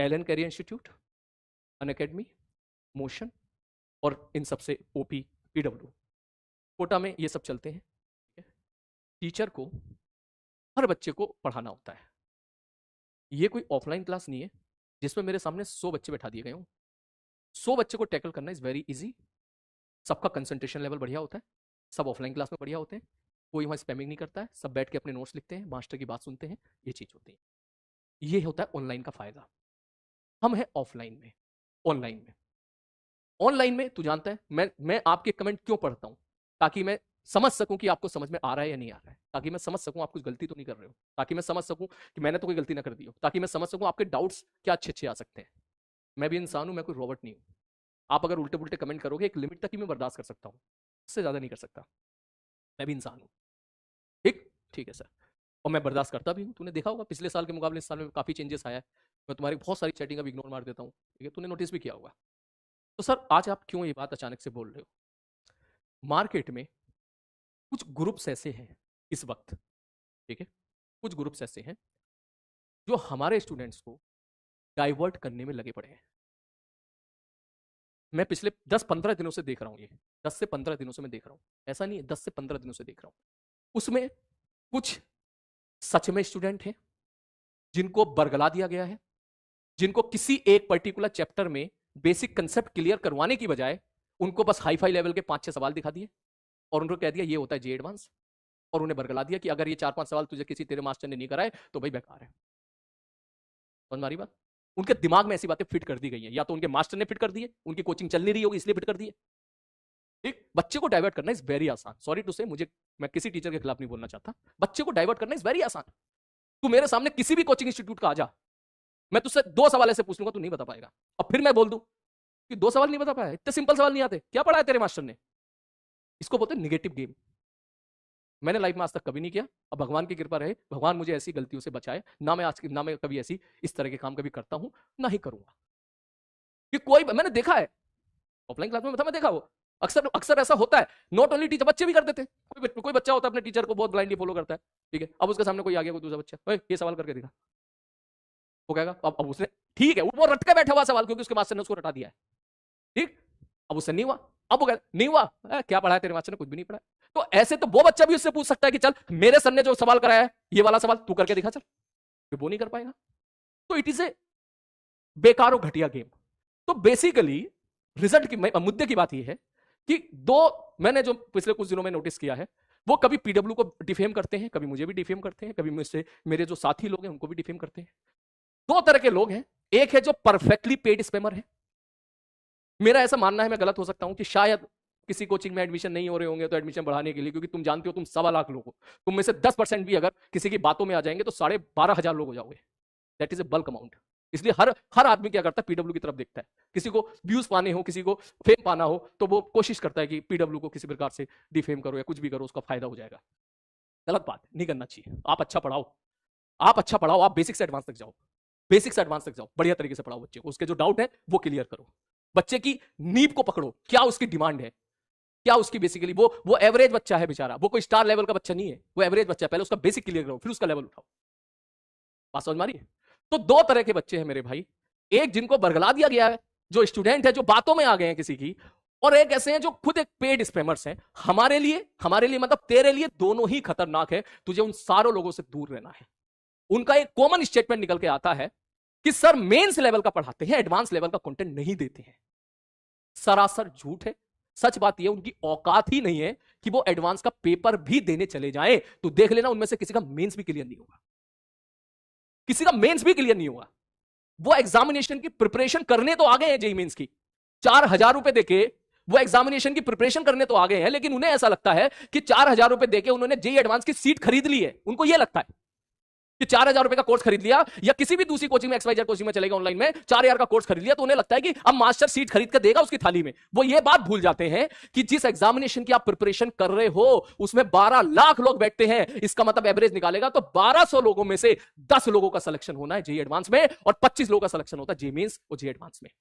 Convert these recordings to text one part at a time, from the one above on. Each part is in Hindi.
Elon career institute, Unacademy, Motion और इन सबसे ओपी, पीडब्ल्यू, कोटा में ये सब चलते हैं। टीचर को हर बच्चे को पढ़ाना होता है। ये कोई ऑफलाइन क्लास नहीं है जिसमें मेरे सामने 100 बच्चे बैठा दिए गए हों। 100 बच्चे को टैकल करना इज वेरी इजी। सबका कंसंट्रेशन लेवल बढ़िया होता है, सब ऑफलाइन क्लास में बढ़िया होते हैं, कोई वहां स्पैमिंग नहीं करता है, सब बैठ के अपने नोट्स लिखते हैं, मास्टर की बात सुनते हैं, ये चीज होती है। ये होता है ऑनलाइन का फायदा। हम हैं ऑफलाइन में, ऑनलाइन में। ऑनलाइन में तू जानता है मैं आपके कमेंट क्यों पढ़ता हूं? ताकि मैं समझ सकूं कि आपको समझ में आ रहा है या नहीं आ रहा है, ताकि मैं समझ सकूं आप कुछ गलती तो नहीं कर रहे हो, ताकि मैं समझ सकूं कि मैंने तो कोई गलती ना कर दी हो, ताकि मैं समझ सकूं आपके डाउट्स क्या अच्छे अच्छे आ सकते हैं। मैं भी इंसान हूं, मैं कोई रोबोट नहीं हूं। आप अगर उल्टे पुल्टे कमेंट करोगे एक लिमिट तक ही मैं बर्दाश्त कर सकता हूं, उससे ज्यादा नहीं कर सकता। मैं भी इंसान हूं। ठीक ठीक है सर, और मैं बर्दाश्त करता भी हूं। तूने देखा होगा पिछले साल के मुकाबले इस साल में काफी चेंजेस आया है। मैं तुम्हारी बहुत सारी चैटिंग अब इग्नोर मार देता हूं, ठीक है, तूने नोटिस भी किया होगा। तो सर आज आप क्यों ये बात अचानक से बोल रहे हो? मार्केट में कुछ ग्रुप्स ऐसे हैं इस वक्त, ठीक है, कुछ ग्रुप्स ऐसे हैं जो हमारे स्टूडेंट्स को डाइवर्ट करने में लगे पड़े हैं। मैं पिछले 10-15 दिनों से देख रहा हूं, ये 10 से 15 दिनों से मैं देख रहा हूं, ऐसा नहीं है, 10 से 15 दिनों से देख रहा हूं। उसमें कुछ सच में स्टूडेंट हैं जिनको बरगला दिया गया है, जिनको किसी एक पर्टिकुलर चैप्टर में बेसिक कंसेप्ट क्लियर करवाने की बजाय उनको बस हाई फाई लेवल के 5-6 सवाल दिखा दिए और उनको कह दिया ये होता है जे एडवांस, और उन्हें बरगला दिया कि अगर ये 4-5 सवाल तुझे किसी तेरे मास्टर ने नहीं कराए तो भाई बेकार है। समझ मारी बात? उनके दिमाग में ऐसी बातें फिट कर दी गई हैं, या तो उनके मास्टर ने फिट कर दी है, उनकी कोचिंग चल नहीं रही होगी इसलिए फिट कर दी है। ठीक, बच्चे को डाइवर्ट करना इज वेरी आसान। सॉरी टू से, मैं किसी टीचर के खिलाफ नहीं बोलना चाहता, बच्चे को डाइवर्ट करना इज वेरी आसान। तू मेरे सामने किसी भी कोचिंग इंस्टीट्यूट का आ जा, मैं तुझसे 2 सवाल ऐसे पूछ लूंगा तू नहीं बता पाएगा, और फिर मैं बोल दूं कि 2 सवाल नहीं बता पाया, इतने सिंपल सवाल नहीं आते, क्या पढ़ा है तेरे मास्टर ने? इसको बोलते हैं निगेटिव गेम। मैंने लाइफ में आज तक कभी नहीं किया, अब भगवान की कृपा रहे, भगवान मुझे ऐसी गलतियों से बचाए ना, मैं कभी ऐसी इस तरह के काम कभी करता हूं ना ही करूंगा। कि कोई, मैंने देखा है ऑफलाइन क्लास में, मैं देखा वो अक्सर अक्सर ऐसा होता है। नॉट ओनली टीचर, बच्चे भी कर देते हैं। कोई बच्चा होता है अपने टीचर को बहुत ब्लाइंडली फॉलो करता है, ठीक है, अब उसके सामने कोई आ गया, कोई दूसरा बच्चा, ये सवाल करके दिखा, वो कहेगा, अब उसने, ठीक है, वो रट के बैठा हुआ सवाल, क्योंकि उसके मास्टर ने उसको रटा दिया है, ठीक, अब उससे नहीं हुआ, अब वो कहता नहीं हुआ, क्या पढ़ा है तेरे मास्टर ने? कुछ भी नहीं पढ़ा। तो ऐसे तो वो बच्चा भी उससे पूछ सकता है कि चल मेरे सर ने जो सवाल कराया है ये वाला सवाल तू करके दिखा, चल, वो नहीं कर पाएगा। तो इट इज ए बेकार और घटिया गेम। तो बेसिकली रिजल्ट की, मुद्दे की बात यह है कि मैंने जो पिछले कुछ दिनों में नोटिस किया है, वो कभी पीडब्ल्यू को डिफेम करते हैं, कभी मुझे भी डिफेम करते हैं, कभी मुझसे मेरे जो साथी लोग हैं उनको भी डिफेम करते हैं। 2 तरह के लोग हैं, एक है जो परफेक्टली पेड स्पैमर है। मेरा ऐसा मानना है, मैं गलत हो सकता हूं, कि शायद किसी कोचिंग में एडमिशन नहीं हो रहे होंगे तो एडमिशन बढ़ाने के लिए, क्योंकि तुम जानते हो तुम 1.25 लाख लोग हो, तुम में से 10% भी अगर किसी की बातों में आ जाएंगे तो 12,500 लोग हो जाओगे। That is a bulk amount. इसलिए हर आदमी क्या करता है, पीडब्ल्यू की तरफ देखता है। किसी को व्यूज पाने हो, किसी को फेम पाना हो, तो वो कोशिश करता है कि पीडब्ल्यू को किसी प्रकार से डिफेम करो या कुछ भी करो, उसका फायदा हो जाएगा। गलत बात, नहीं करना चाहिए। आप अच्छा पढ़ाओ, आप अच्छा पढ़ाओ, आप बेसिक से एडवांस तक जाओ, बेसिक से एडवांस तक जाओ, बढ़िया तरीके से पढ़ाओ बच्चे को, उसके जो डाउट है वो क्लियर करो, बच्चे की नींव को पकड़ो, क्या उसकी डिमांड है, क्या उसकी बेसिकली, वो एवरेज बच्चा है बेचारा, वो कोई स्टार लेवल का बच्चा नहीं है, वो एवरेज बच्चा है, पहले उसका बेसिक क्लियर करो फिर उसका लेवल उठाओ। बात समझ मारी? तो 2 तरह के बच्चे हैं मेरे भाई, एक जिनको बरगला दिया गया है, जो स्टूडेंट है, जो बातों में आ गए हैं किसी की, और एक ऐसे हैं जो खुद एक पेड स्पैमर्स हैं। हमारे लिए मतलब तेरे लिए दोनों ही खतरनाक है, तुझे उन सारों लोगों से दूर रहना है। उनका एक कॉमन स्टेटमेंट निकल के आता है कि सर मेंस लेवल का पढ़ाते हैं, एडवांस लेवल का कंटेंट नहीं देते हैं। सरासर झूठ है। सच बात यह उनकी औकात ही नहीं है कि वो एडवांस का पेपर भी देने चले जाएं, तो देख लेना उनमें से किसी का मेंस भी क्लियर नहीं होगा, किसी का मेंस भी क्लियर नहीं होगा। वो एग्जामिनेशन की प्रिपरेशन करने तो आ गए हैं, जेईई मेंस की 4,000 रुपए देके वो एग्जामिनेशन की प्रिपरेशन करने तो आ गए हैं, लेकिन उन्हें ऐसा लगता है कि 4,000 रुपए देके उन्होंने जेईई एडवांस की सीट खरीद ली है। उनको यह लगता है कि 4,000 रुपए का कोर्स खरीद लिया, या किसी भी दूसरी कोचिंग में, XYZ कोचिंग में चलेगा ऑनलाइन में, 4,000 का कोर्स खरीद लिया, तो उन्हें लगता है कि अब मास्टर सीट खरीद कर देगा उसकी थाली में। वो ये बात भूल जाते हैं कि जिस एग्जामिनेशन की आप प्रिपरेशन कर रहे हो उसमें 12 लाख लोग बैठते हैं। इसका मतलब एवरेज निकालेगा तो 1200 लोगों में से 10 लोगों का सिलेक्शन होना है जेईई एडवांस में, और 25 लोगों का सिलेक्शन होता है जेईई मेंस और जेईई एडवांस में।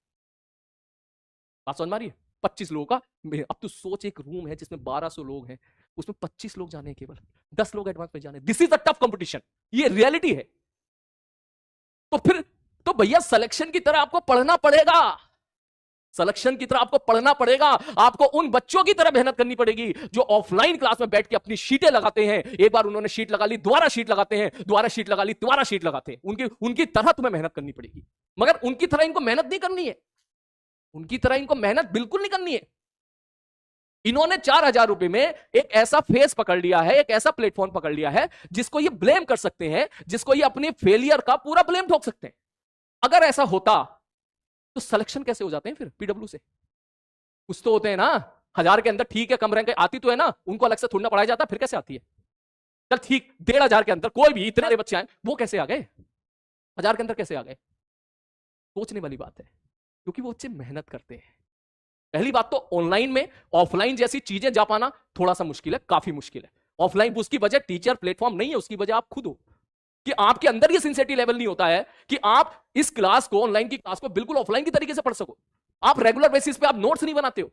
बात समझ में आ रही है? 25 लोगों का। अब तू सोच, एक रूम है जिसमें 1200 लोग हैं, उसमें 25 लोग जाने, केवल 10 लोग एडवांस में जाने। This is a tough competition, ये रियलिटी है। तो तो भैया सिलेक्शन की तरह आपको पढ़ना पड़ेगा, सिलेक्शन की तरह आपको पढ़ना पड़ेगा। आपको उन बच्चों की तरह मेहनत करनी पड़ेगी जो ऑफलाइन क्लास में बैठ के अपनी शीटें लगाते हैं। एक बार उन्होंने शीट लगा ली, दोबारा शीट लगाते हैं, दोबारा शीट लगा ली, दोबारा शीट लगाते हैं। उनकी तरह तुम्हें मेहनत करनी पड़ेगी, मगर उनकी तरह इनको मेहनत नहीं करनी है, उनकी तरह इनको मेहनत बिल्कुल नहीं करनी है। इन्होंने 4,000 रुपए में एक ऐसा फेस पकड़ लिया है, एक ऐसा प्लेटफॉर्म पकड़ लिया है जिसको ये ब्लेम कर सकते हैं, जिसको ये अपने फेलियर का पूरा ब्लेम ठोक सकते हैं। अगर ऐसा होता तो सिलेक्शन कैसे हो जाते हैं फिर पीडब्ल्यू से? कुछ तो होते हैं ना 1,000 के अंदर, ठीक है कम रैंक आती तो है ना, उनको अलग से थोड़ा पढ़ाया जाता, फिर कैसे आती है? चल ठीक 1,500 के अंदर कोई भी इतने बच्चे आए, वो कैसे आ गए? 1,000 के अंदर कैसे आ गए? सोचने वाली बात है, क्योंकि वो बच्चे मेहनत करते हैं। पहली बात तो ऑनलाइन में ऑफलाइन जैसी चीजें जा पाना थोड़ा सा मुश्किल है, काफी मुश्किल है। ऑफलाइन उसकी वजह टीचर प्लेटफॉर्म नहीं है, उसकी वजह आप खुद हो कि आपके अंदर ये सिंसियरिटी लेवल नहीं होता है कि आप इस क्लास को, ऑनलाइन की क्लास को बिल्कुल ऑफलाइन की तरीके से पढ़ सको। आप रेगुलर बेसिस पे आप नोट्स नहीं बनाते हो,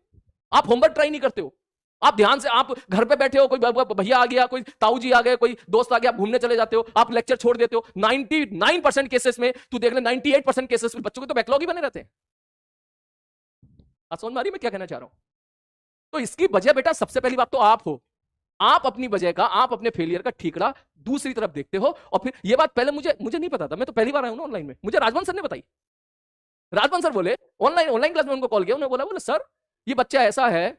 आप होमवर्क ट्राई नहीं करते हो, आप ध्यान से आप घर पे बैठे हो, कोई भैया आ गया, कोई ताऊ जी आ गए, कोई दोस्त आ गया, आप घूमने चले जाते हो, आप लेक्चर छोड़ देते हो। 99% केसेस में तू देख ले, 98% केसेस में बच्चों के तो बैकलॉग ही बने रहते हैं। समझ में आ रही मैं क्या कहना चाह रहा हूं? तो इसकी वजह बेटा सबसे पहली बात तो आप हो। आप अपनी वजह का, आप अपने फेलियर का ठीकरा दूसरी तरफ देखते हो। और फिर ये बात पहले मुझे नहीं पता था, मैं तो पहली बार आया हूं ना ऑनलाइन में, मुझे राजवन सर ने बताई। राजवन सर बोले, ऑनलाइन क्लास में उनको कॉल किया, उन्होंने बोला सर ये बच्चा ऐसा है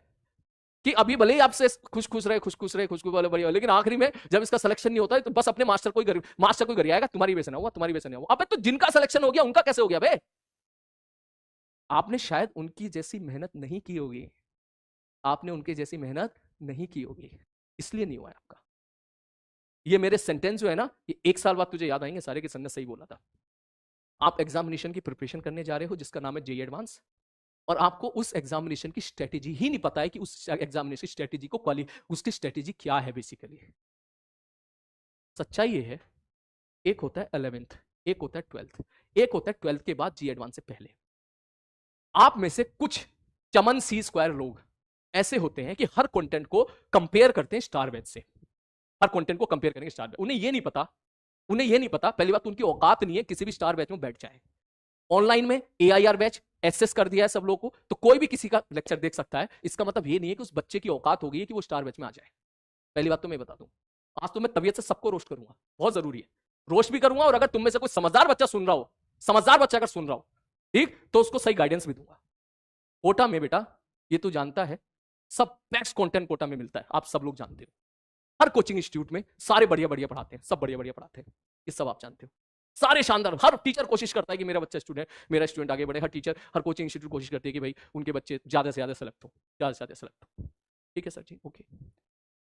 कि अभी भले ही आपसे खुश रहे वाले बढ़िया, लेकिन आखिरी में जब इसका सिलेक्शन नहीं होता है तो बस अपने मास्टर कोई घर आएगा, तुम्हारी वजह से ना हुआ, तुम्हारी वजह से नहीं हुआ। अबे तो जिनका सिलेक्शन हो गया उनका कैसे हो गया बे? आपने शायद उनकी जैसी मेहनत नहीं की होगी, आपने उनकी जैसी मेहनत नहीं की होगी, इसलिए नहीं हुआ है आपका। ये मेरे सेंटेंस जो है ना, ये 1 साल बाद तुझे याद आएंगे सारे के। सर ने सही बोला था। आप एग्जामिनेशन की प्रिपरेशन करने जा रहे हो जिसका नाम है जेईई एडवांस, और आपको उस एग्जामिनेशन की स्ट्रेटेजी ही नहीं पता है कि उस एग्जामिनेशन स्ट्रेटेजी को उसकी स्ट्रेटेजी क्या है बेसिकली। सच्चाई ये है, एक होता है 11th, एक होता है 12th, एक होता है 12th के बाद जी एडवांस से पहले। आप में से कुछ चमन सी स्क्वायर लोग ऐसे होते हैं कि हर कंटेंट को कंपेयर करते हैं स्टार बैच से, हर कंटेंट को कंपेयर करेंगे स्टार बैच। उन्हें ये नहीं पता पहली बात तो उनकी औकात नहीं है किसी भी स्टार बैच में बैठ जाए। ऑनलाइन में एआईआर बैच एक्सेस कर दिया है सब लोगों को, तो कोई भी किसी का लेक्चर देख सकता है। इसका मतलब ये नहीं है कि उस बच्चे की औकात हो गई है कि वो स्टार बैच में आ जाए। पहली बात तो मैं बता दूं, आज तो मैं तबीयत से सबको रोस्ट करूंगा, बहुत जरूरी है, रोस्ट भी करूंगा। और अगर तुम में से कोई समझदार बच्चा सुन रहा हो, समझदार बच्चा अगर सुन रहा हो, ठीक, तो उसको सही गाइडेंस भी दूंगा। कोटा में बेटा, ये तू जानता है, सब बेस्ट कंटेंट कोटा में मिलता है, आप सब लोग जानते हो। हर कोचिंग इंस्टीट्यूट में सारे बढ़िया बढ़िया पढ़ाते हैं, सब बढ़िया बढ़िया पढ़ाते हैं, ये सब आप जानते हो। सारे शानदार, हर टीचर कोशिश करता है कि मेरा स्टूडेंट आगे बढ़े। हर टीचर, हर कोचिंग इंस्टीट्यूट कोशिश करती है कि भाई उनके बच्चे ज्यादा से ज्यादा सेलेक्ट हो, ज्यादा से ज्यादा सेलेक्ट हो। ठीक है सर जी, ओके।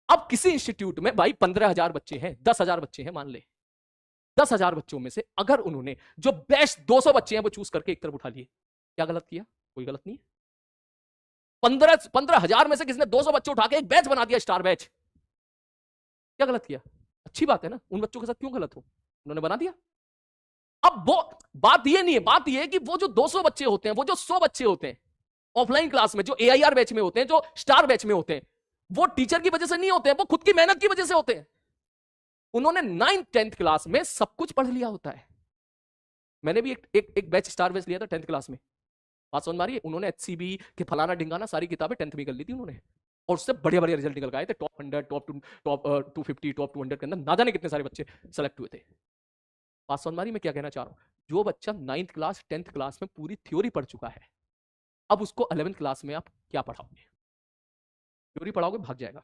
अब किसी इंस्टीट्यूट में भाई 15,000 बच्चे हैं, 10,000 बच्चे हैं मान ले, 10,000 बच्चों में से अगर उन्होंने जो बेस्ट 200 बच्चे हैं वो चूज करके एक तरफ उठा लिए, क्या गलत किया? कोई गलत नहीं है। 15,000 में से किसी ने 200 बच्चे उठा के एक बैच बना दिया, स्टार बैच, क्या गलत किया? अच्छी बात है ना। उन बच्चों के साथ क्यों गलत हो? उन्होंने बना दिया। अब वो बात ये नहीं है, बात ये है कि वो जो 200 बच्चे होते हैं, वो जो 100 बच्चे होते हैं ऑफलाइन क्लास में, जो एआईआर बैच में होते हैं, जो स्टार बैच में होते हैं, वो टीचर की वजह से नहीं होते हैं, वो खुद की मेहनत की वजह से होते हैं। उन्होंने 9th 10th क्लास में सब कुछ पढ़ लिया होता है। मैंने भी एक बैच स्टार बैच लिया था 10th क्लास में, बात समझ मारिए। उन्होंने एचसीबी के फलाना ढिंगाना सारी किताबें 10th में कर ली थी उन्होंने, और उससे बढ़िया बढ़िया रिजल्ट निकल के आए थे। टॉप 100, टॉप 250, टॉप 200 के अंदर ना जाने कितने सारे बच्चे सेलेक्ट हुए थे। बात समझ मारिए मैं क्या कहना चाह रहा हूं? जो बच्चा 9th क्लास 10th क्लास में पूरी थ्योरी पढ़ चुका है, अब उसको 11th क्लास में आप क्या पढ़ाओगे? थ्योरी पढ़ाओगे, भाग जाएगा।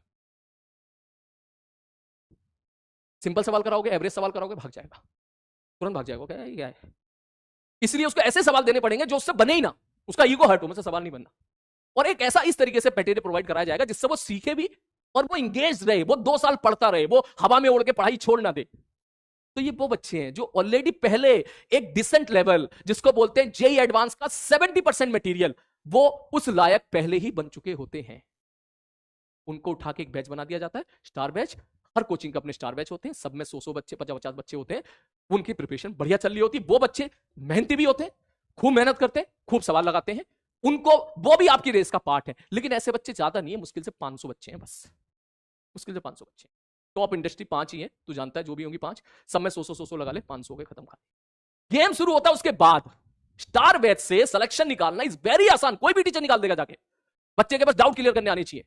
सिंपल सवाल कराओगे, एवरेज सवाल कराओगे, भाग जाएगा, तुरंत भाग जाएगा। क्या है? इसलिए उसको ऐसे सवाल देने पड़ेंगे जो उससे बने ही ना, उसका ईगो हर्ट हो, मुझसे सवाल नहीं बनना। और एक ऐसा इस तरीके से मटेरियल प्रोवाइड कराया जाएगा जिससे वो सीखे भी और वो इंगेज रहे, वो 2 साल पढ़ता रहे, वो हवा में उड़ के पढ़ाई छोड़ ना दे। तो ये वो बच्चे हैं जो ऑलरेडी पहले एक डिसेंट लेवल, जिसको बोलते हैं जेईई एडवांस का 70% मटेरियल, वो उस लायक पहले ही बन चुके होते हैं। उनको उठा के एक बैच बना दिया जाता है, स्टार बैच। हर कोचिंग के अपने स्टार बैच होते हैं, सब में 100 बच्चे, 50-50 बच्चे होते हैं। उनकी प्रिपरेशन बढ़िया चल रही होती है। वो बच्चे मेहनती भी होते हैं, खूब मेहनत करते हैं, खूब सवाल लगाते हैं, उनको वो भी आपकी रेस का पार्ट है। लेकिन ऐसे बच्चे ज्यादा नहीं है, मुश्किल से 500 बच्चे हैं बस, मुश्किल से 500 बच्चे। टॉप इंडस्ट्री 5 ही है, तू जानता है, जो भी होंगी 5, सब में 100-100 लगा ले, 500 के खत्म खा। गेम शुरू होता है उसके बाद। स्टार बैच से सिलेक्शन निकालना इज वेरी आसान, कोई भी टीचर निकाल देगा जाके। बच्चे के पास डाउट क्लियर करने आनी चाहिए।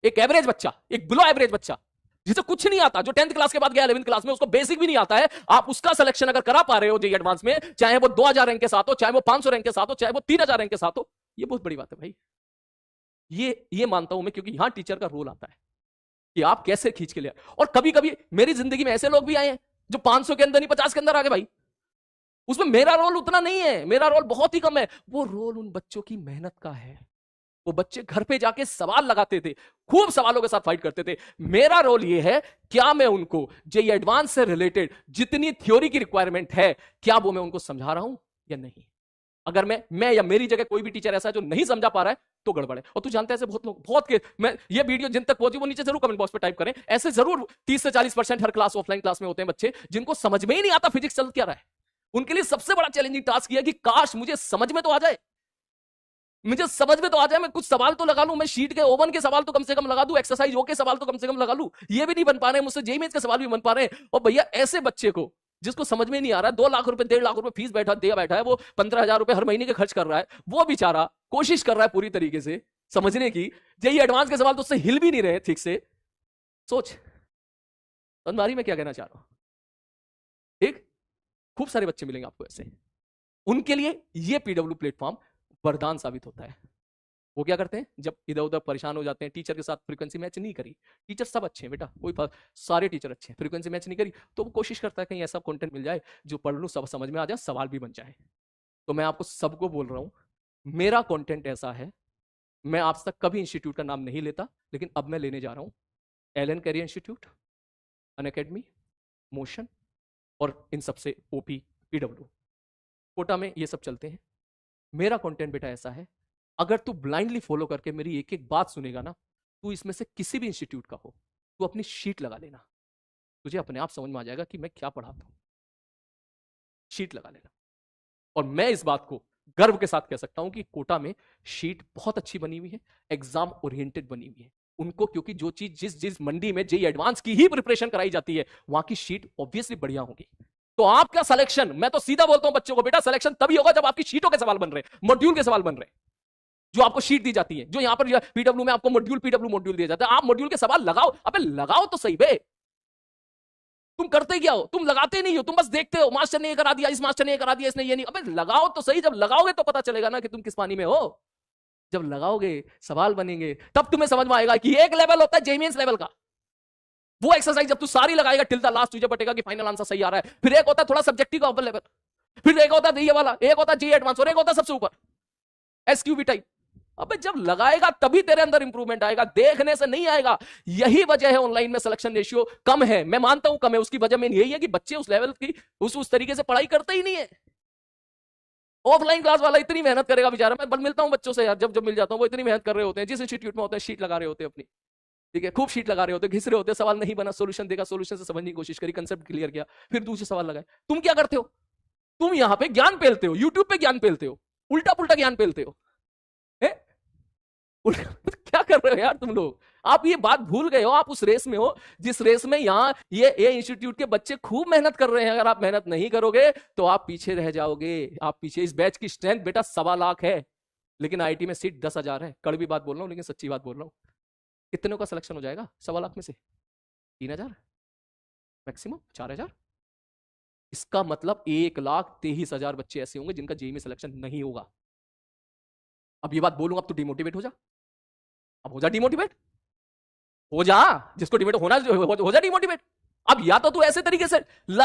एक एवरेज बच्चा, एक बिलो एवरेज बच्चा जिसे कुछ नहीं आता, जो 10th क्लास के बाद गया 11th क्लास में, उसको बेसिक भी नहीं आता है, आप उसका सिलेक्शन अगर करा पा रहे हो जेईई एडवांस में, चाहे वो 2000 रैंक के साथ हो, चाहे वो 500 रैंक के साथ हो, चाहे वो 3000 रैंक के साथ हो, ये बहुत बड़ी बात है भाई। ये मानता हूं मैं, क्योंकि यहां टीचर का रोल आता है कि आप कैसे खींच के ले। और कभी कभी मेरी जिंदगी में ऐसे लोग भी आए हैं जो 500 के अंदर नहीं 50 के अंदर आ गए भाई। उसमें मेरा रोल उतना नहीं है, मेरा रोल बहुत ही कम है। वो रोल उन बच्चों की मेहनत का है। वो बच्चे घर पे जाके सवाल लगाते थे, खूब सवालों के साथ फाइट करते थे। मेरा रोल ये है, क्या मैं उनको जेईई एडवांस से रिलेटेड जितनी थ्योरी की रिक्वायरमेंट है, क्या वो मैं उनको समझा रहा हूं या नहीं। अगर मैं या मेरी जगह कोई भी टीचर ऐसा है जो नहीं समझा पा रहा है, तो गड़बड़ है। और तू जानता है ऐसे बहुत लोग, बहुत के, मैं ये वीडियो जिन तक पहुंची वो नीचे जरूर कमेंट बॉक्स पे टाइप करें। ऐसे जरूर 30 से 40% हर क्लास ऑफलाइन क्लास में होते हैं बच्चे जिनको समझ में ही नहीं आता फिजिक्स चल क्या रहा है। उनके लिए सबसे बड़ा चैलेंजिंग टास्क यह कि काश मुझे समझ में तो आ जाए, मुझे समझ में तो आ जाए, मैं कुछ सवाल तो लगा लूं, मैं शीट के ओवन के सवाल तो कम से कम लगा दूं, एक्सरसाइज ओ के सवाल तो कम से कम लगा लूं। ये भी नहीं बन पा रहे मुझसे, जेईई मेंस के सवाल भी बन पा रहे हैं। और भैया ऐसे बच्चे को जिसको समझ में नहीं आ रहा है, 2 लाख रुपए 1.5 लाख रुपए फीस बैठा है, वो 15,000 रुपए हर महीने के खर्च कर रहा है, वो बेचारा कोशिश कर रहा है पूरी तरीके से समझने की, जेईई एडवांस के सवाल तो उससे हिल भी नहीं रहे ठीक से। सोच तनवारी में क्या कहना चाह रहा हूं। ठीक, खूब सारे बच्चे मिलेंगे आपको ऐसे, उनके लिए ये पीडब्ल्यू प्लेटफॉर्म वरदान साबित होता है। वो क्या करते हैं, जब इधर उधर परेशान हो जाते हैं, टीचर के साथ फ्रीक्वेंसी मैच नहीं करी, टीचर सब अच्छे हैं बेटा, सारे टीचर अच्छे हैं, फ्रीक्वेंसी मैच नहीं करी, तो वो कोशिश करता है कहीं ऐसा कंटेंट मिल जाए जो पढ़ लूं, सब समझ में आ जाए, सवाल भी बन जाए। तो मैं आपको सबको बोल रहा हूं, मेरा कंटेंट ऐसा है, मैं आज तक कभी इंस्टीट्यूट का नाम नहीं लेता, लेकिन अब मैं लेने जा रहा हूं। Allen career institute, Unacademy, Motion और इन सबसे ओपी, पीडब्ल्यू, कोटा में ये सब चलते हैं। मेरा कंटेंट बेटा ऐसा है, अगर तू ब्लाइंडली फॉलो करके मेरी एक एक बात सुनेगा ना, तू इसमें से किसी भी इंस्टीट्यूट का हो, तू अपनी शीट लगा लेना, तुझे अपने आप समझ में आ जाएगा कि मैं क्या पढ़ाता हूं। शीट लगा लेना। और मैं इस बात को गर्व के साथ कह सकता हूं कि कोटा में शीट बहुत अच्छी बनी हुई है, एग्जाम ओरिएंटेड बनी हुई है उनको, क्योंकि जो चीज जिस मंडी में जेईई एडवांस की ही प्रिपरेशन कराई जाती है, वहां की शीट ऑब्वियसली बढ़िया होगी। तो आपका सिलेक्शन, मैं तो सीधा बोलता हूं बच्चों को, बेटा सिलेक्शन तभी होगा जब आपकी शीटों के सवाल बन रहे हैं, मॉड्यूल के सवाल बन रहे हैं, जो आपको शीट दी जाती है, जो यहां पर पीडब्ल्यू में आपको मॉड्यूल पीडब्ल्यू मॉड्यूल दिया जाता है। आप मॉड्यूल के सवाल लगाओ, अबे लगाओ तो सही बे। तुम करते क्या हो, तुम लगाते नहीं हो, तुम बस देखते हो, मास्टर ने ये करा दिया, इस मास्टर ने ये करा दिया, इसने ये नहीं। अबे लगाओ तो सही, जब लगाओगे तो पता चलेगा ना कि तुम किस पानी में हो। जब लगाओगे, सवाल बनेंगे, तब तुम्हें समझ में आएगा कि एक लेवल होता है जेईई मेंस लेवल का। वो एक्सरसाइज जब तू सारी लगाएगा टिल द लास्ट, तुझे बटेगा कि फाइनल आंसर सही आ रहा है। फिर एक होता है थोड़ा सब्जेक्टिव का अव्वल लेवल, फिर एक होता है ये वाला, एक होता है जेईई एडवांस, और एक होता है सबसे ऊपर एसक्यूबी टाइप। अबे जब लगाएगा तभी तेरे अंदर इंप्रूवमेंट आएगा, देखने से नहीं आएगा। यही वजह है ऑनलाइन में सिलेक्शन रेशियो कम है, मैं मानता हूं कम है, उसकी वजह में यही है कि बच्चे उस लेवल की उस तरीके से पढ़ाई करते ही नहीं है। ऑफलाइन क्लास वाला इतनी मेहनत करेगा बेचारा, मैं बल मिलता हूं बच्चों से यार, जब मिल जाता हूं, वो इतनी मेहनत कर रहे होते हैं, जिस इंस्टीट्यूट में होते हैं शीट लगा रहे होते हैं अपनी, ठीक है, खूब शीट लगा रहे होते, घिस रहे होते, सवाल नहीं बना, सोल्यूशन देखा, सोल्यूशन से समझने की कोशिश करी, कंसेप्ट क्लियर किया, फिर दूसरे सवाल लगाए। तुम क्या करते हो, तुम यहां पे ज्ञान पेलते हो, यूट्यूब पे ज्ञान पेलते हो, उल्टा पुल्टा ज्ञान पेलते हो। क्या कर रहे हो यार तुम लोग, आप ये बात भूल गए हो, आप उस रेस में हो जिस रेस में यहां ये इंस्टीट्यूट के बच्चे खूब मेहनत कर रहे हैं। अगर आप मेहनत नहीं करोगे तो आप पीछे रह जाओगे, आप पीछे। इस बैच की स्ट्रेंथ बेटा 1.25 लाख है, लेकिन आईटी में सीट 10,000 है। कड़वी बात बोल रहा हूं लेकिन सच्ची बात बोल रहा हूं। कितनों का सिलेक्शन हो जाएगा 1.25 लाख में से? 3,000 मैक्सिमम, 4,000। इसका मतलब 1,23,000 बच्चे ऐसे होंगे जिनका जेईई में सिलेक्शन नहीं होगा। अब ये बात बोलूंगा, अब तो डिमोटिवेट हो जा, अब हो जा डिमोटिवेट, हो जा, जिसको डिमोटिवेट होना हो जा डिमोटिवेट। अब या तो तू ऐसे तरीके से,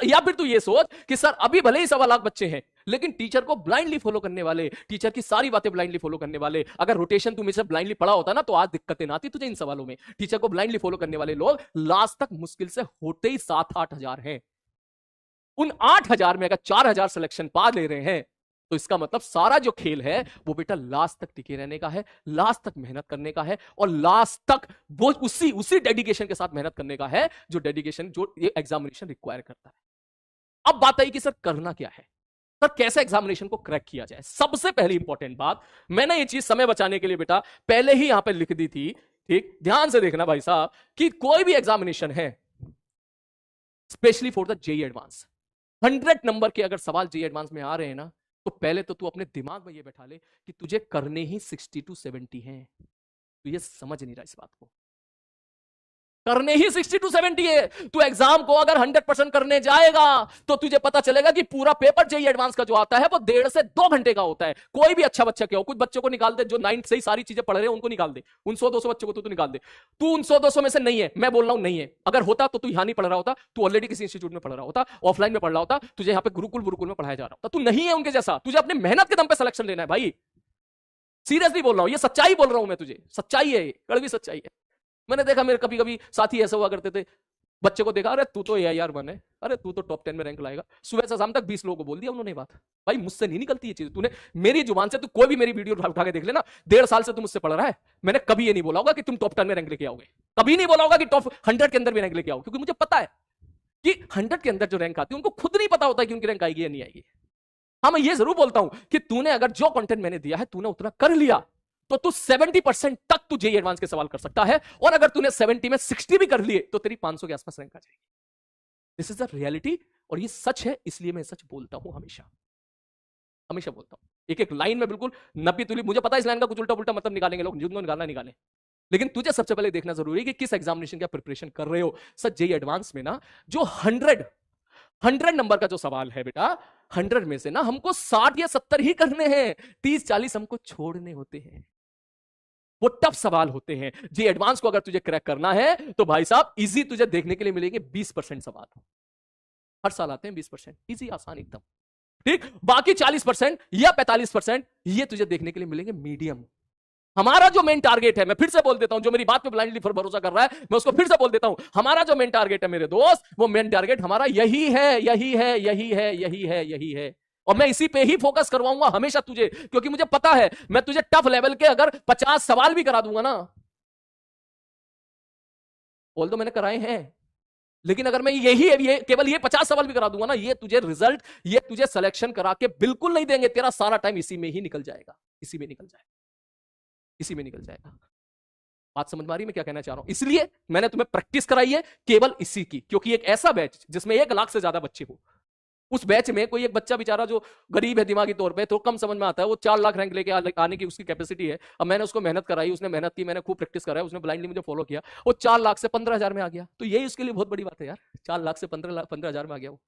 या फिर तू ये सोच कि सर अभी भले ही 1.25 लाख बच्चे हैं, लेकिन टीचर को ब्लाइंडली फॉलो करने वाले, टीचर की सारी बातें ब्लाइंडली फॉलो करने वाले, अगर रोटेशन तुम इसे ब्लाइंडली पढ़ा होता ना तो आज दिक्कतें ना आती तुझे इन सवालों में। टीचर को ब्लाइंडली फॉलो करने वाले लोग लास्ट तक मुश्किल से होते ही 7-8 हजार हैं। उन 8,000 में अगर 4,000 सिलेक्शन पा ले रहे हैं तो इसका मतलब सारा जो खेल है वो बेटा लास्ट तक टिके रहने का है, लास्ट तक मेहनत करने का है, और लास्ट तक वो उसी डेडिकेशन के साथ मेहनत करने का है जो डेडिकेशन जो ये एग्जामिनेशन रिक्वायर करता है। अब बात आई कि सर करना क्या है, सर कैसे एग्जामिनेशन को क्रैक किया जाए। सबसे पहली इंपॉर्टेंट बात, मैंने ये चीज समय बचाने के लिए बेटा पहले ही यहां पर लिख दी थी, ठीक, ध्यान से देखना भाई साहब, कि कोई भी एग्जामिनेशन है specially for the JEE advance, 100 number के अगर सवाल जेईई एडवांस में आ रहे हैं ना, तो पहले तो तू अपने दिमाग में ये बैठा ले कि तुझे करने ही 60 to 70 हैं। तू ये समझ नहीं रहा इस बात को, करने ही 60 to 70 है। तू एग्जाम को अगर 100% करने जाएगा तो तुझे पता चलेगा कि पूरा पेपर जेईई एडवांस का जो आता है वो 1.5 से 2 घंटे का होता है। कोई भी अच्छा बच्चा क्या हो, कुछ बच्चों को निकाल दे जो 9th से ही सारी चीजें पढ़ रहे हैं, उनको निकाल दे, उन 100-200 बच्चों को तू निकाल दे। तू उन 100-200 में से नहीं है, मैं बोल रहा हूं नहीं है। अगर होता तो तू यहां नहीं पढ़ रहा होता, तू ऑलरेडी किसी इंस्टीट्यूट में पढ़ रहा होता, ऑफलाइन में पढ़ रहा होता, तुझे यहां पे गुरुकुल में पढ़ाया जा रहा होता। तू नहीं है उनके जैसा, तुझे अपने मेहनत के दम पे सिलेक्शन लेना है भाई। सीरियसली बोल रहा हूं, ये सच्चाई बोल रहा हूं मैं तुझे, सच्चाई है, कड़वी सच्चाई है। मैंने देखा, मेरे कभी कभी साथी ऐसे हुआ करते थे, बच्चे को देखा, अरे तू तो AIR बन है, अरे तू तो टॉप 10 में रैंक लाएगा। सुबह से शाम तक 20 लोगों को बोल दिया उन्होंने बात। भाई मुझसे नहीं निकलती ये चीज, तूने मेरी जुबान से, तू कोई भी मेरी वीडियो उठा के देख लेना, 1.5 साल से तू मुझसे पढ़ रहा है, मैंने कभी ये नहीं बोला होगा कि तुम टॉप 10 में रैंक लेके आओगे, कभी नहीं बोला होगा कि टॉप 100 के अंदर भी रैंक लेके आओ, क्योंकि मुझे पता है कि 100 के अंदर जो रैंक आती है उनको खुद नहीं पता होता कि उनकी रैंक आएगी या नहीं आएगी। हाँ, मैं ये जरूर बोलता हूं कि तूने अगर जो कंटेंट मैंने दिया है तूने उतना कर लिया तो तू 70% तक तू जेईई एडवांस के सवाल कर सकता है, और अगर तूने 70 में 60 भी कर लिए तो तेरी 500 के आसपास रैंक आ जाएगी। दिस इज द रियलिटी, और ये सच है, इसलिए मैं सच बोलता हूं, हमेशा हमेशा बोलता हूं। एक एक लाइन में बिल्कुल नब्बी तुली, मुझे पता है इस लाइन का कुछ उल्टा उल्टा मतलब निकालेंगे लोग, जिनको निकालना निकालें, लेकिन तुझे सबसे पहले देखना जरूरी है कि किस एग्जामिनेशन का प्रिपरेशन कर रहे हो। सच जेईई एडवांस में ना जो 100 नंबर का जो सवाल है बेटा, 100 में से ना हमको 60 या 70 ही करने हैं, 30-40 हमको छोड़ने होते हैं। वो टफ सवाल होते हैं। जेईई एडवांस को अगर तुझे क्रैक करना है तो भाई साहब इजी तुझे देखने के लिए मिलेंगे 20% सवाल, हर साल आते हैं 20%, इजी आसान एकदम, ठीक। बाकी 40% या 45% ये तुझे देखने के लिए मिलेंगे मीडियम। हमारा जो मेन टारगेट है, मैं फिर से बोल देता हूं, जो मेरी बात पे ब्लाइंडली भरोसा कर रहा है, मैं उसको फिर से बोल देता हूं, हमारा जो मेन टारगेट है मेरे दोस्त, वो मेन टारगेट हमारा यही है, यही है, यही है, यही है, यही है। और मैं इसी पे ही फोकस करवाऊंगा हमेशा तुझे, क्योंकि मुझे पता है मैं तुझे टफ लेवल के अगर 50 सवाल भी करा दूंगा ना, बोल दो मैंने कराए हैं, लेकिन अगर मैं ये केवल ये 50 सवाल भी करा दूंगा ना, ये तुझे रिजल्ट, ये तुझे सिलेक्शन करा के बिल्कुल नहीं देंगे। तेरा सारा टाइम इसी में ही निकल जाएगा, इसी में निकल जाएगा, इसी में निकल जाएगा। बात समझ में आ रही मैं क्या कहना चाह रहा हूं? इसलिए मैंने तुम्हें प्रैक्टिस कराई है केवल इसी की, क्योंकि एक ऐसा बैच जिसमें 1 लाख से ज्यादा बच्चे हो, उस बैच में कोई एक बच्चा बेचारा जो गरीब है दिमागी तौर पे, तो कम समझ में आता है, वो 4 लाख रैंक लेके आने की उसकी कैपेसिटी है। अब मैंने उसको मेहनत कराई, उसने मेहनत की, मैंने खूब प्रैक्टिस कराया, उसने ब्लाइंडली मुझे फॉलो किया, वो 4 लाख से 15,000 में आ गया, तो यही उसके लिए बहुत बड़ी बात है यार। 4 लाख से 15,000 में आ गया वो,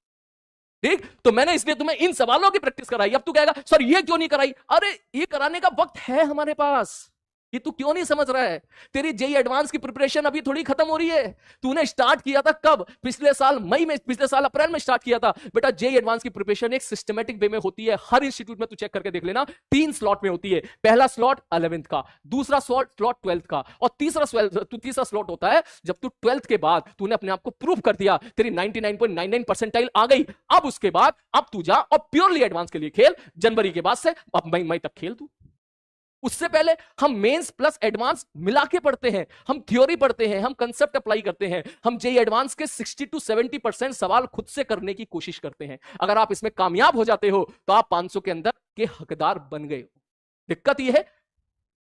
ठीक। तो मैंने इसलिए तुम्हें इन सवालों की प्रैक्टिस कराई। अब तू कहेगा सर ये क्यों नहीं कराई? अरे ये कराने का वक्त है हमारे पास, ये तू क्यों नहीं समझ रहा है? तेरी जेईई एडवांस की प्रिपरेशन अभी थोड़ी खत्म हो रही है। तूने स्टार्ट किया था कब? पिछले साल मई में, पिछले साल अप्रैल में स्टार्ट किया था। बेटा जेईई एडवांस की प्रिपरेशन एक सिस्टमैटिक वे में होती है, हर इंस्टीट्यूट में तू चेक करके देख लेना, 3 स्लॉट में होती है। पहला स्लॉट 11th का, दूसरा स्लॉट 12th का, और तीसरा स्लॉट होता है जब तू 12th के बाद तूने अपने आप को प्रूव कर दिया, तेरी 99.99 परसेंटाइल आ गई। अब उसके बाद अब तू जा और प्योरली एडवांस के लिए खेल। जनवरी के बाद से अब मई तक खेल तू। उससे पहले हम मेंस प्लस एडवांस मिला के पढ़ते हैं, हम थ्योरी पढ़ते हैं, हम कंसेप्ट अप्लाई करते हैं, हम जेईई एडवांस के 60 to 70% सवाल खुद से करने की कोशिश करते हैं। अगर आप इसमें कामयाब हो जाते हो तो आप 500 के अंदर के हकदार बन गए हो। दिक्कत यह है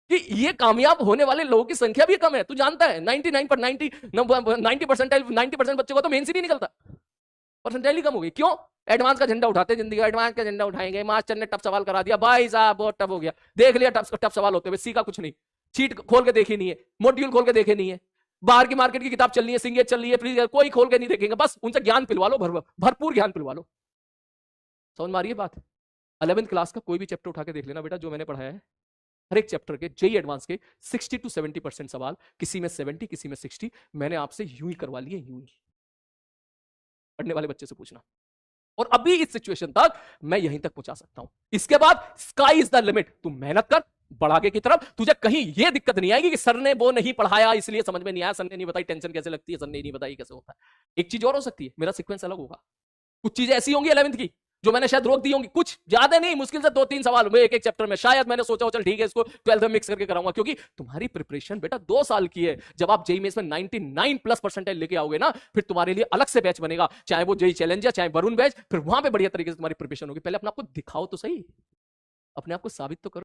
कि ये कामयाब होने वाले लोगों की संख्या भी कम है। तू जानता है 90% बच्चों का तो मेंस ही नहीं निकलता, परसेंटाइल ही कम हो गई। क्यों? एडवांस का झंडा उठाते जिंदगी, एडवांस का झंडा उठाएंगे, मास्टर ने टफ सवाल करा दिया, भाई साहब बहुत टफ हो गया, देख लिया टफ सवाल होते हुए, सीखा कुछ नहीं, शीट खोल के देखी नहीं है, मॉड्यूल खोल के देखे नहीं है, बाहर की मार्केट की किताब चल रही है, सिंगेट चल रही है, फ्री, कोई खोल के नहीं देखेंगे, बस उनसे ज्ञान पिलवा लो, भरपूर ज्ञान पिलवा लो। समझ में आ रही है बात? 11th क्लास का कोई भी चैप्टर उठा के देख लेना बेटा, जो मैंने पढ़ाया है, हर एक चैप्टर के जेईई एडवांस के 60 to 70% सवाल, किसी में 70 किसी में 60, मैंने आपसे यूं ही करवा लिए, यूं ही। पढ़ने वाले बच्चे से पूछना। और अभी इस सिचुएशन तक मैं यहीं तक पहुंचा सकता हूं, इसके बाद स्काई इज द लिमिट। तू मेहनत कर, बढ़ आगे की तरफ। तुझे कहीं यह दिक्कत नहीं आएगी कि सर ने वो नहीं पढ़ाया इसलिए समझ में नहीं आया, सर ने नहीं बताई, टेंशन कैसे लगती है, सर ने नहीं बताई कैसे होता है। एक चीज और हो सकती है, मेरा सीक्वेंस अलग होगा, कुछ चीजें ऐसी होंगी 11th की जो मैंने शायद रोक दी होंगी, कुछ ज्यादा नहीं, मुश्किल से 2-3 सवाल में एक चैप्टर में, शायद मैंने सोचा चल ठीक है इसको 12th में मिक्स करके कराऊंगा, क्योंकि तुम्हारी प्रिपरेशन बेटा 2 साल की है। जब आप जेईई में इसमें 99+ परसेंटाइल लेके आओगे ना, फिर तुम्हारे लिए अलग से बैच बनेगा, चाहे वो जेईई चैलेंजर, चाहे वरुण बैच, फिर वहां पे बढ़िया तरीके से तुम्हारी प्रिपरेशन होगी। पहले अपने आपको दिखाओ तो सही, अपने आप को साबित तो करो।